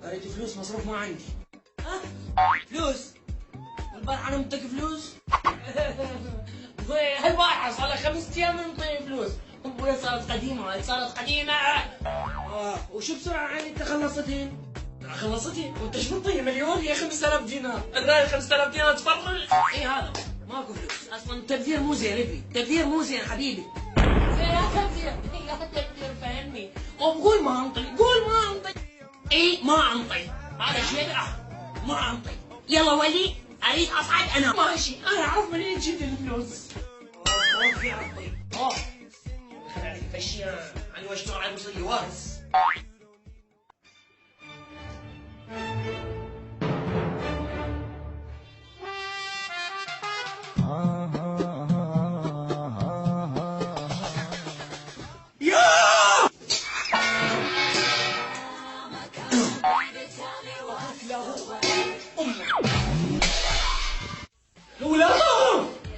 اريد فلوس مصروف ما عندي. ها؟ فلوس؟ البارحة انا منطيك فلوس؟ هالبارحة صار لها 5 ايام منطيني فلوس. ابويا صارت قديمة، هاي صارت قديمة. وشو بسرعة عني انت خلصتين؟ خلصتين؟ وانت شو منطيني مليون؟ هي 5000 دينار، الراي 5000 دينار تفرغ؟ اي هذا ماكو فلوس، اصلا التبذير مو زين ابي، التبذير مو زين حبيبي. يا تبذير يا تبذير فهمني، وقول ما انطي، قول ما انطي. اي ما انطي، هذا شيء ما انطي. يلا ولي اريد اصعد انا. ماشي انا اعرف منين جيت الفلوس. ما في اعطي. خليني اعرف اشياء انا واشتغل على المصري وارث. لا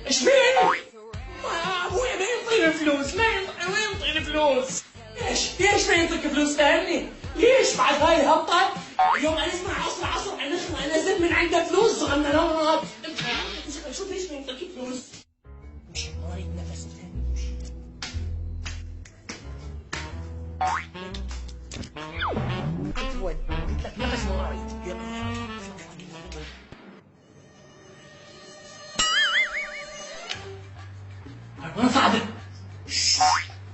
ايش فين؟ ابويا ما ينطيني فلوس، ما ينطيني فلوس. ليش ما ينطيك فلوس فاهمني؟ ليش بعد هاي الهبطة؟ اليوم انا اسمع عصر انا نزل من عنده فلوس صغننات. شوف ليش ما ينطيك فلوس؟ مشي ما اريد نفس ثاني. انت وين؟ قلت لك نفس ما اريد. يلا ما صعبة.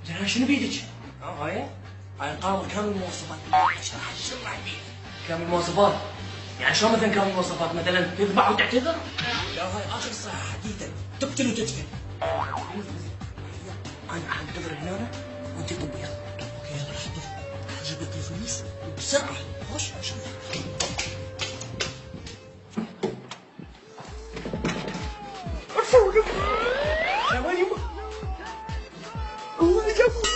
زين شنو بيدك؟ هاي القائمة كامل المواصفات. اشرح لي كامل المواصفات. يعني شلون مثلا كامل المواصفات؟ مثلا تذبح وتعتذر؟ لا هاي اخر صراحة حديثا تقتل وتدفن. انا حنتظر هنا وانت طب يلا. اوكي يلا راح اجيب لك الفلوس بسرعة. خش شوف. يا ويلي الله يكفي.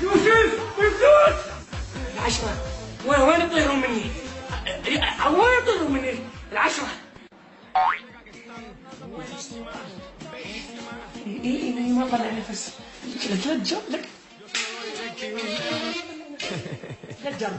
يوسف الفلوس العشرة وين تطيرون مني؟ وين تطيرون مني؟ العشرة. اي ما طلع نفس. لك جاب لك. لا جاب